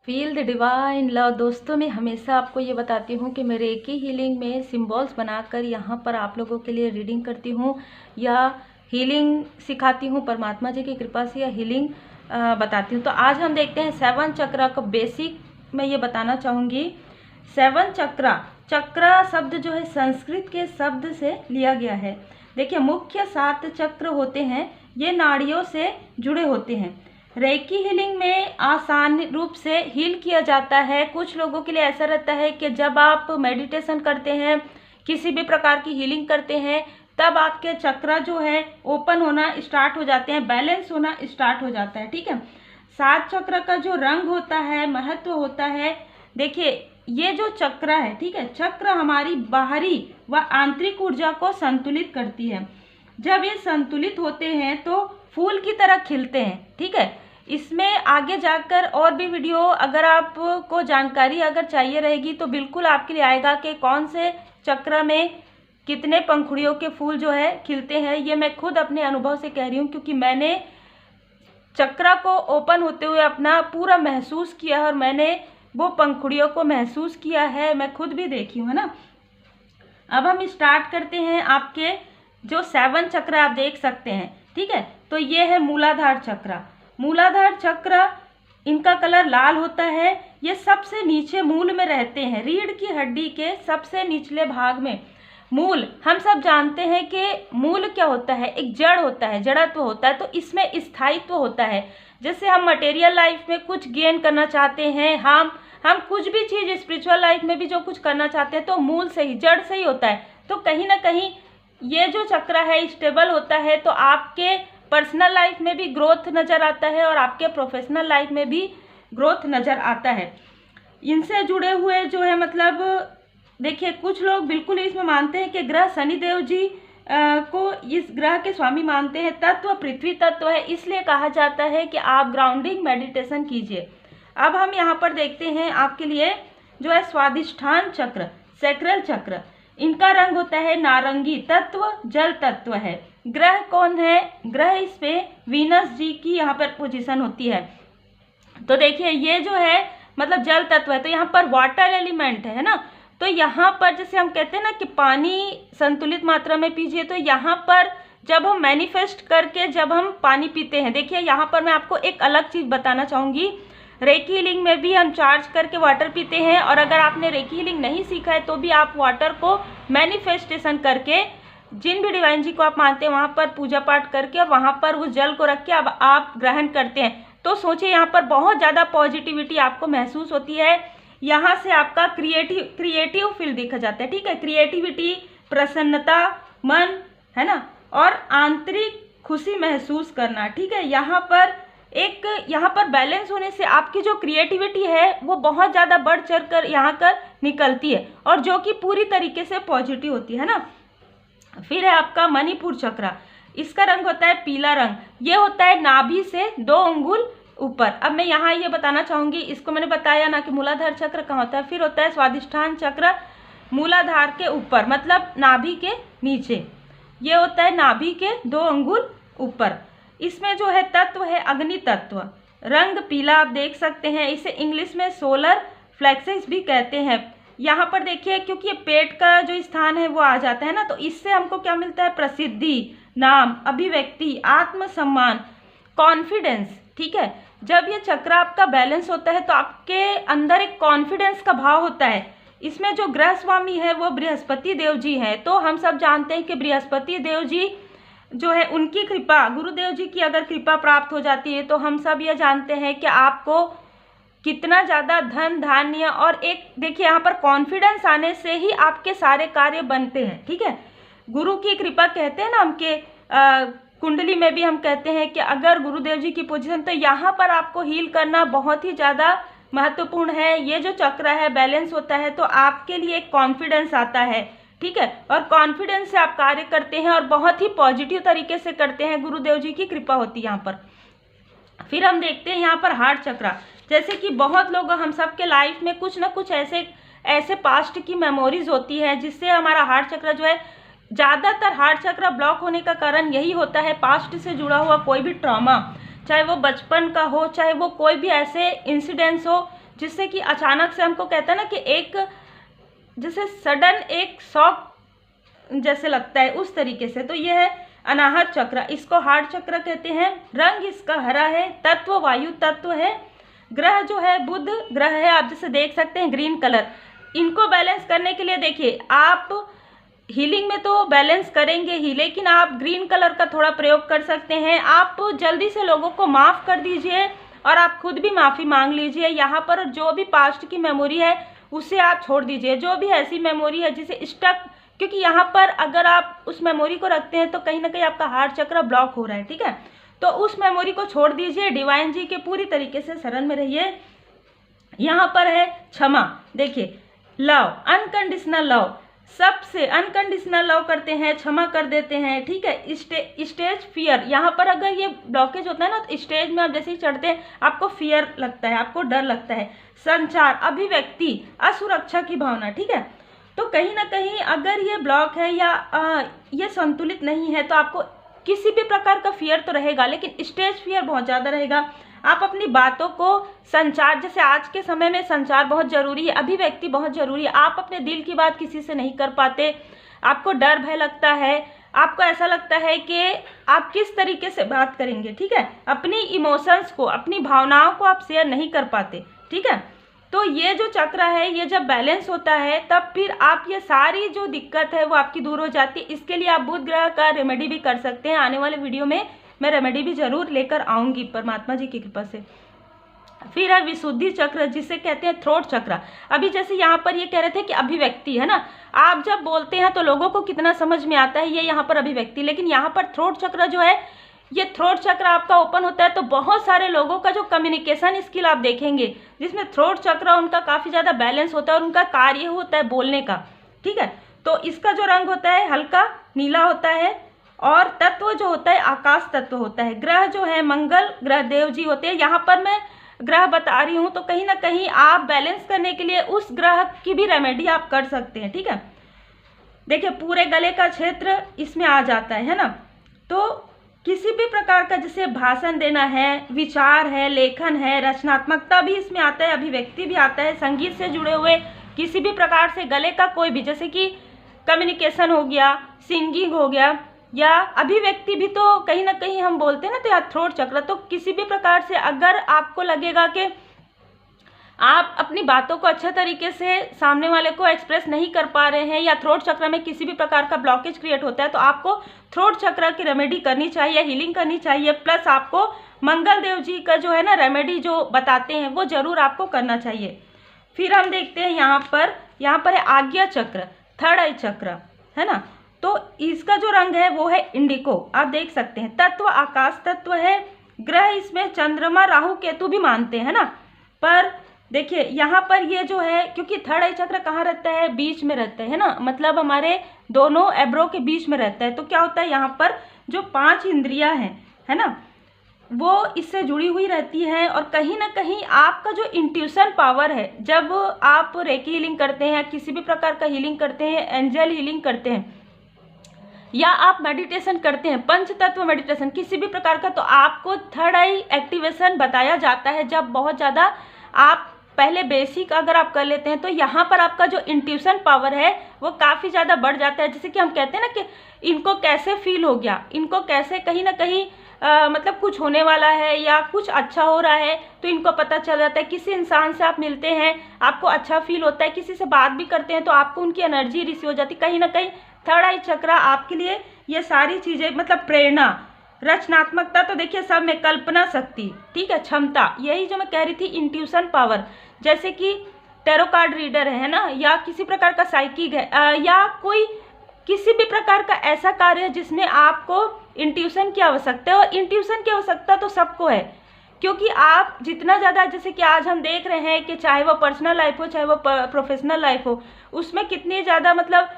Feel the divine love. दोस्तों, मैं हमेशा आपको ये बताती हूँ कि मैं रेकी हीलिंग में सिंबल्स बनाकर यहाँ पर आप लोगों के लिए रीडिंग करती हूँ या हीलिंग सिखाती हूँ परमात्मा जी की कृपा से, या हीलिंग बताती हूँ। तो आज हम देखते हैं 7 चक्र का बेसिक मैं ये बताना चाहूँगी। 7 चक्र शब्द जो है संस्कृत के शब्द से लिया गया है। देखिए, मुख्य 7 चक्र होते हैं, ये नाड़ियों से जुड़े होते हैं। रेकी हीलिंग में आसान रूप से हील किया जाता है। कुछ लोगों के लिए ऐसा रहता है कि जब आप मेडिटेशन करते हैं, किसी भी प्रकार की हीलिंग करते हैं, तब आपके चक्र जो है ओपन होना स्टार्ट हो जाते हैं, बैलेंस होना स्टार्ट हो जाता है। ठीक है, 7 चक्र का जो रंग होता है, महत्व होता है। देखिए, ये जो चक्र है, ठीक है, चक्र हमारी बाहरी व आंतरिक ऊर्जा को संतुलित करती है। जब ये संतुलित होते हैं तो फूल की तरह खिलते हैं। ठीक है, इसमें आगे जाकर और भी वीडियो अगर आपको जानकारी अगर चाहिए रहेगी तो बिल्कुल आपके लिए आएगा कि कौन से चक्र में कितने पंखुड़ियों के फूल जो है खिलते हैं। ये मैं खुद अपने अनुभव से कह रही हूँ, क्योंकि मैंने चक्र को ओपन होते हुए अपना पूरा महसूस किया है और मैंने वो पंखुड़ियों को महसूस किया है, मैं खुद भी देखी हूँ, है ना। अब हम स्टार्ट करते हैं। आपके जो 7 चक्र आप देख सकते हैं, ठीक है, तो ये है मूलाधार चक्र। मूलाधार चक्र, इनका कलर लाल होता है। ये सबसे नीचे मूल में रहते हैं, रीढ़ की हड्डी के सबसे निचले भाग में। मूल, हम सब जानते हैं कि मूल क्या होता है, एक जड़ होता है, जड़त्व होता है, तो इसमें स्थायित्व होता है। जैसे हम मटेरियल लाइफ में कुछ गेन करना चाहते हैं, हम कुछ भी चीज़ स्पिरिचुअल लाइफ में भी जो कुछ करना चाहते हैं तो मूल से ही, जड़ से ही होता है। तो कहीं ना कहीं ये जो चक्र है स्टेबल होता है, तो आपके पर्सनल लाइफ में भी ग्रोथ नज़र आता है और आपके प्रोफेशनल लाइफ में भी ग्रोथ नज़र आता है। इनसे जुड़े हुए जो है, मतलब देखिए, कुछ लोग बिल्कुल इसमें मानते हैं कि ग्रह शनिदेव जी को इस ग्रह के स्वामी मानते हैं। तत्व पृथ्वी तत्व है, इसलिए कहा जाता है कि आप ग्राउंडिंग मेडिटेशन कीजिए। अब हम यहाँ पर देखते हैं आपके लिए जो है स्वादिष्ठान चक्र, सैक्रल चक्र। इनका रंग होता है नारंगी, तत्व जल तत्व है। ग्रह कौन है, ग्रह इस पे वीनस जी की यहाँ पर पोजीशन होती है। तो देखिए, ये जो है मतलब जल तत्व है, तो यहाँ पर वाटर एलिमेंट है ना। तो यहाँ पर जैसे हम कहते हैं ना कि पानी संतुलित मात्रा में पीजिए, तो यहाँ पर जब हम मैनिफेस्ट करके जब हम पानी पीते हैं, देखिए यहाँ पर मैं आपको एक अलग चीज़ बताना चाहूँगी। रेकी हीलिंग में भी हम चार्ज करके वाटर पीते हैं, और अगर आपने रेकी हीलिंग नहीं सीखा है तो भी आप वाटर को मैनिफेस्टेशन करके, जिन भी डिवाइन जी को आप मानते हैं वहाँ पर पूजा पाठ करके और वहाँ पर उस जल को रख के अब आप ग्रहण करते हैं, तो सोचिए यहाँ पर बहुत ज़्यादा पॉजिटिविटी आपको महसूस होती है। यहाँ से आपका क्रिएटिव फील दिखा जाता है। ठीक है, क्रिएटिविटी, प्रसन्नता, मन, है ना, और आंतरिक खुशी महसूस करना। ठीक है, यहाँ पर बैलेंस होने से आपकी जो क्रिएटिविटी है वो बहुत ज़्यादा बढ़ चढ़ कर यहाँ कर निकलती है, और जो कि पूरी तरीके से पॉजिटिव होती है ना। फिर है आपका मणिपुर चक्र। इसका रंग होता है पीला रंग। ये होता है नाभि से 2 अंगुल ऊपर। अब मैं यहाँ ये बताना चाहूँगी, इसको मैंने बताया ना कि मूलाधार चक्र कहाँ होता है। फिर होता है स्वादिष्ठान चक्र, मूलाधार के ऊपर, मतलब नाभि के नीचे। ये होता है नाभि के 2 अंगुल ऊपर। इसमें जो है तत्व है अग्नि तत्व। रंग पीला आप देख सकते हैं। इसे इंग्लिश में सोलर फ्लेक्सेस भी कहते हैं। यहाँ पर देखिए, क्योंकि ये पेट का जो स्थान है वो आ जाता है ना, तो इससे हमको क्या मिलता है, प्रसिद्धि, नाम, अभिव्यक्ति, आत्मसम्मान, कॉन्फिडेंस। ठीक है, जब ये चक्र आपका बैलेंस होता है तो आपके अंदर एक कॉन्फिडेंस का भाव होता है। इसमें जो ग्रह स्वामी है वो बृहस्पति देव जी हैं। तो हम सब जानते हैं कि बृहस्पति देव जी जो है, उनकी कृपा, गुरुदेव जी की अगर कृपा प्राप्त हो जाती है तो हम सब ये जानते हैं कि आपको कितना ज़्यादा धन धान्य, और एक देखिए यहाँ पर कॉन्फिडेंस आने से ही आपके सारे कार्य बनते हैं। ठीक है, गुरु की कृपा कहते हैं ना हमके कुंडली में भी हम कहते हैं कि अगर गुरुदेव जी की पोजीशन, तो यहाँ पर आपको हील करना बहुत ही ज़्यादा महत्वपूर्ण है। ये जो चक्र है बैलेंस होता है तो आपके लिए एक कॉन्फिडेंस आता है। ठीक है, और कॉन्फिडेंस से आप कार्य करते हैं और बहुत ही पॉजिटिव तरीके से करते हैं, गुरुदेव जी की कृपा होती है यहाँ पर। फिर हम देखते हैं यहाँ पर हार्ट चक्र। जैसे कि बहुत लोग, हम सब के लाइफ में कुछ ना कुछ ऐसे पास्ट की मेमोरीज होती है जिससे हमारा हार्ट चक्र जो है, ज़्यादातर हार्ट चक्र ब्लॉक होने का कारण यही होता है, पास्ट से जुड़ा हुआ कोई भी ट्रॉमा, चाहे वो बचपन का हो, चाहे वो कोई भी ऐसे इंसिडेंट्स हो जिससे कि अचानक से हमको कहता है ना कि एक जैसे सडन एक शॉक जैसे लगता है, उस तरीके से। तो ये है अनाहत चक्र, इसको हार्ट चक्र कहते हैं। रंग इसका हरा है, तत्व वायु तत्व है। ग्रह जो है बुध ग्रह है, आप जैसे देख सकते हैं ग्रीन कलर। इनको बैलेंस करने के लिए देखिए, आप हीलिंग में तो बैलेंस करेंगे ही, लेकिन आप ग्रीन कलर का थोड़ा प्रयोग कर सकते हैं। आप जल्दी से लोगों को माफ़ कर दीजिए और आप खुद भी माफ़ी मांग लीजिए। यहाँ पर जो भी पास्ट की मेमोरी है उसे आप छोड़ दीजिए, जो भी ऐसी मेमोरी है जिसे स्टक, क्योंकि यहाँ पर अगर आप उस मेमोरी को रखते हैं तो कहीं ना कहीं आपका हार्ट चक्र ब्लॉक हो रहा है, ठीक है। तो उस मेमोरी को छोड़ दीजिए, डिवाइन जी के पूरी तरीके से शरण में रहिए। यहाँ पर है क्षमा, देखिए लव, अनकंडीशनल लव, सबसे अनकंडीशनल लव करते हैं, क्षमा कर देते हैं, ठीक है। स्टेज फियर, यहाँ पर अगर ये ब्लॉकेज होता है ना तो स्टेज में आप जैसे ही चढ़ते हैं आपको फियर लगता है, आपको डर लगता है। संचार, अभिव्यक्ति, असुरक्षा की भावना, ठीक है। तो कहीं ना कहीं अगर ये ब्लॉक है या ये संतुलित नहीं है तो आपको किसी भी प्रकार का फियर तो रहेगा, लेकिन स्टेज फियर बहुत ज़्यादा रहेगा। आप अपनी बातों को संचार, जैसे आज के समय में संचार बहुत ज़रूरी है, अभिव्यक्ति बहुत ज़रूरी है। आप अपने दिल की बात किसी से नहीं कर पाते, आपको डर भय लगता है, आपको ऐसा लगता है कि आप किस तरीके से बात करेंगे, ठीक है। अपनी इमोशंस को, अपनी भावनाओं को आप शेयर नहीं कर पाते, ठीक है। तो ये जो चक्र है ये जब बैलेंस होता है तब फिर आप ये सारी जो दिक्कत है वो आपकी दूर हो जाती है। इसके लिए आप बुध ग्रह का रेमेडी भी कर सकते हैं। आने वाले वीडियो में मैं रेमेडी भी जरूर लेकर आऊँगी परमात्मा जी की कृपा से। फिर है विशुद्धि चक्र, जिसे कहते हैं थ्रोट चक्र। अभी जैसे यहाँ पर ये कह रहे थे कि अभिव्यक्ति है ना, आप जब बोलते हैं तो लोगों को कितना समझ में आता है, ये यहाँ पर अभिव्यक्ति। लेकिन यहाँ पर थ्रोट चक्र जो है, ये थ्रोट चक्र आपका ओपन होता है तो बहुत सारे लोगों का जो कम्युनिकेशन स्किल आप देखेंगे, जिसमें थ्रोट चक्र उनका काफ़ी ज़्यादा बैलेंस होता है और उनका कार्य होता है बोलने का, ठीक है। तो इसका जो रंग होता है हल्का नीला होता है और तत्व जो होता है आकाश तत्व होता है। ग्रह जो है मंगल ग्रह देव जी होते हैं। यहाँ पर मैं ग्रह बता रही हूँ तो कहीं ना कहीं आप बैलेंस करने के लिए उस ग्रह की भी रेमेडी आप कर सकते हैं, ठीक है। देखिए पूरे गले का क्षेत्र इसमें आ जाता है ना। तो किसी भी प्रकार का जैसे भाषण देना है, विचार है, लेखन है, रचनात्मकता भी इसमें आता है, अभिव्यक्ति भी आता है। संगीत से जुड़े हुए किसी भी प्रकार से गले का कोई भी, जैसे कि कम्युनिकेशन हो गया, सिंगिंग हो गया, या अभिव्यक्ति भी तो कहीं ना कहीं हम बोलते हैं ना, तो या थ्रोट चक्र। तो किसी भी प्रकार से अगर आपको लगेगा कि आप अपनी बातों को अच्छे तरीके से सामने वाले को एक्सप्रेस नहीं कर पा रहे हैं या थ्रोट चक्र में किसी भी प्रकार का ब्लॉकेज क्रिएट होता है, तो आपको थ्रोट चक्र की रेमेडी करनी चाहिए, हीलिंग करनी चाहिए। प्लस आपको मंगल देव जी का जो है ना रेमेडी जो बताते हैं वो ज़रूर आपको करना चाहिए। फिर हम देखते हैं यहाँ पर है आज्ञा चक्र, थर्ड आई चक्र, है ना। तो इसका जो रंग है वो है इंडिको, आप देख सकते हैं। तत्व आकाश तत्व है। ग्रह इसमें चंद्रमा राहु केतु भी मानते हैं ना, पर देखिए यहाँ पर ये जो है, क्योंकि थर्ड आई चक्र कहाँ रहता है, बीच में रहता है ना, मतलब हमारे दोनों एब्रो के बीच में रहता है। तो क्या होता है यहाँ पर जो 5 इंद्रियां हैं, है ना, वो इससे जुड़ी हुई रहती है। और कहीं ना कहीं आपका जो इंट्यूशन पावर है, जब आप रेकी हीलिंग करते हैं, किसी भी प्रकार का हीलिंग करते हैं, एंजल हीलिंग करते हैं, या आप मेडिटेशन करते हैं, पंच तत्व मेडिटेशन किसी भी प्रकार का, तो आपको थर्ड आई एक्टिवेशन बताया जाता है। जब बहुत ज़्यादा आप पहले बेसिक अगर आप कर लेते हैं तो यहाँ पर आपका जो इंट्यूशन पावर है वो काफ़ी ज़्यादा बढ़ जाता है। जैसे कि हम कहते हैं ना कि इनको कैसे फील हो गया, इनको कैसे कहीं ना कहीं मतलब कुछ होने वाला है या कुछ अच्छा हो रहा है, तो इनको पता चल जाता है। किसी इंसान से आप मिलते हैं, आपको अच्छा फील होता है, किसी से बात भी करते हैं तो आपको उनकी एनर्जी रिसीव हो जाती है। कहीं ना कहीं थर्ड आई चक्र आपके लिए ये सारी चीज़ें, मतलब प्रेरणा, रचनात्मकता, तो देखिए सब में कल्पना शक्ति, ठीक है, क्षमता, यही जो मैं कह रही थी इंट्यूशन पावर। जैसे कि टैरो कार्ड रीडर है ना, या किसी प्रकार का साइकिक है, या कोई किसी भी प्रकार का ऐसा कार्य है जिसमें आपको इंट्यूशन की आवश्यकता है। और इंट्यूशन की आवश्यकता तो सबको है, क्योंकि आप जितना ज़्यादा, जैसे कि आज हम देख रहे हैं कि चाहे वो पर्सनल लाइफ हो चाहे वो प्रोफेशनल लाइफ हो, उसमें कितनी ज़्यादा मतलब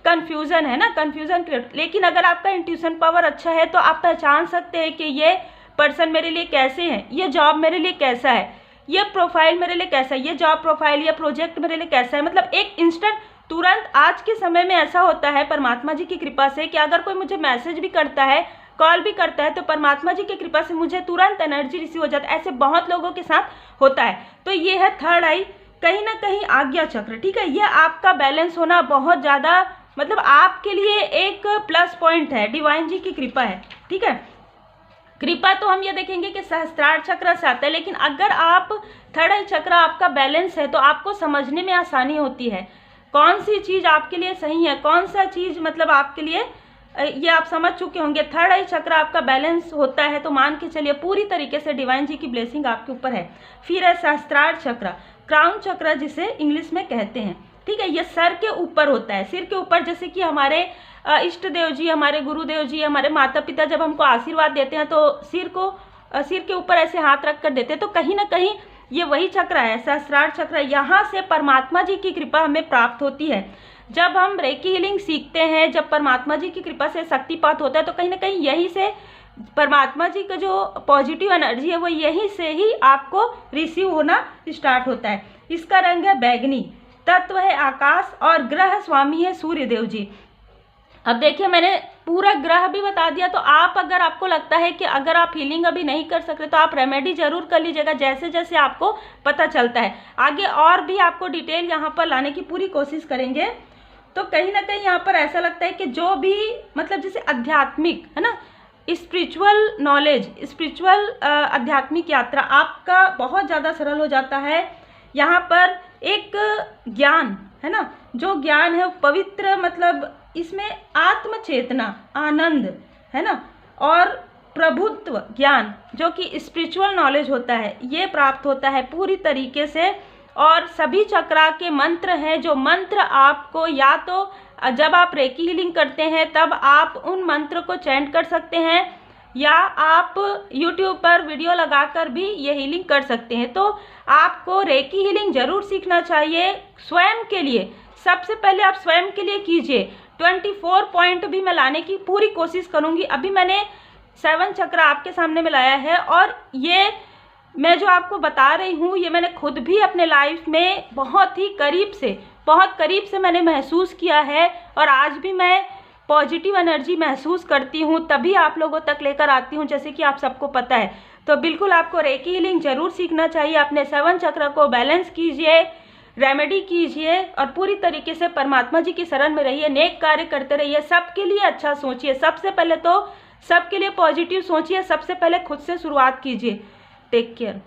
कन्फ्यूज़न है ना, कन्फ्यूज़न क्रिएट। लेकिन अगर आपका इंट्यूशन पावर अच्छा है तो आप पहचान सकते हैं कि ये पर्सन मेरे लिए कैसे हैं, ये जॉब मेरे लिए कैसा है, ये प्रोफाइल मेरे लिए कैसा है, ये जॉब प्रोफाइल या प्रोजेक्ट मेरे लिए कैसा है। मतलब एक इंस्टेंट, तुरंत आज के समय में ऐसा होता है परमात्मा जी की कृपा से कि अगर कोई मुझे मैसेज भी करता है कॉल भी करता है तो परमात्मा जी की कृपा से मुझे तुरंत एनर्जी रिसीव हो जाता है। ऐसे बहुत लोगों के साथ होता है। तो ये है थर्ड आई, कहीं ना कहीं आज्ञा चक्र, ठीक है। यह आपका बैलेंस होना बहुत ज़्यादा मतलब आपके लिए एक प्लस पॉइंट है, डिवाइन जी की कृपा है, ठीक है। कृपा तो हम ये देखेंगे कि सहस्त्रार चक्र से आता है, लेकिन अगर आप थर्ड आई चक्र आपका बैलेंस है तो आपको समझने में आसानी होती है कौन सी चीज़ आपके लिए सही है, कौन सा चीज़ मतलब आपके लिए, ये आप समझ चुके होंगे। थर्ड आई चक्र आपका बैलेंस होता है तो मान के चलिए पूरी तरीके से डिवाइन जी की ब्लेसिंग आपके ऊपर है। फिर है सहस्त्रार चक्र, क्राउन चक्र जिसे इंग्लिश में कहते हैं, ठीक है। ये सर के ऊपर होता है, सिर के ऊपर, जैसे कि हमारे इष्ट देव जी, हमारे गुरुदेव जी, हमारे माता पिता जब हमको आशीर्वाद देते हैं तो सिर के ऊपर ऐसे हाथ रख कर देते हैं। तो कहीं ना कहीं ये वही चक्र है, सहस्त्रार चक्र। यहाँ से परमात्मा जी की कृपा हमें प्राप्त होती है। जब हम रेकी हीलिंग सीखते हैं, जब परमात्मा जी की कृपा से शक्तिपात होता है तो कहीं ना कहीं यही से परमात्मा जी का जो पॉजिटिव एनर्जी है वो यहीं से ही आपको रिसीव होना स्टार्ट होता है। इसका रंग है बैगनी, तत्व है आकाश और ग्रह स्वामी है सूर्य देव जी। अब देखिए मैंने पूरा ग्रह भी बता दिया। तो आप अगर आपको लगता है कि अगर आप हीलिंग अभी नहीं कर सकते तो आप रेमेडी जरूर कर लीजिएगा, जैसे जैसे आपको पता चलता है। आगे और भी आपको डिटेल यहाँ पर लाने की पूरी कोशिश करेंगे। तो कहीं ना कहीं यहाँ पर ऐसा लगता है कि जो भी मतलब जैसे आध्यात्मिक है ना, स्पिरिचुअल नॉलेज, स्पिरिचुअल आध्यात्मिक यात्रा आपका बहुत ज़्यादा सरल हो जाता है। यहाँ पर एक ज्ञान है ना, जो ज्ञान है पवित्र, मतलब इसमें आत्म चेतना, आनंद है ना, और प्रभुत्व ज्ञान जो कि स्पिरिचुअल नॉलेज होता है, ये प्राप्त होता है पूरी तरीके से। और सभी चक्रा के मंत्र हैं, जो मंत्र आपको या तो जब आप रेकी हीलिंग करते हैं तब आप उन मंत्र को चैंट कर सकते हैं, या आप YouTube पर वीडियो लगाकर भी ये हीलिंग कर सकते हैं। तो आपको रेकी हीलिंग जरूर सीखना चाहिए स्वयं के लिए। सबसे पहले आप स्वयं के लिए कीजिए। 24 पॉइंट भी मैं लाने की पूरी कोशिश करूंगी। अभी मैंने 7 चक्र आपके सामने में लाया है, और ये मैं जो आपको बता रही हूँ ये मैंने खुद भी अपने लाइफ में बहुत करीब से मैंने महसूस किया है, और आज भी मैं पॉजिटिव एनर्जी महसूस करती हूँ, तभी आप लोगों तक लेकर आती हूँ, जैसे कि आप सबको पता है। तो बिल्कुल आपको रेकी हीलिंग जरूर सीखना चाहिए। अपने 7 चक्र को बैलेंस कीजिए, रेमेडी कीजिए, और पूरी तरीके से परमात्मा जी की शरण में रहिए, नेक कार्य करते रहिए, सबके लिए अच्छा सोचिए। सबसे पहले तो सबके लिए पॉजिटिव सोचिए, सबसे पहले खुद से शुरुआत कीजिए। Take care.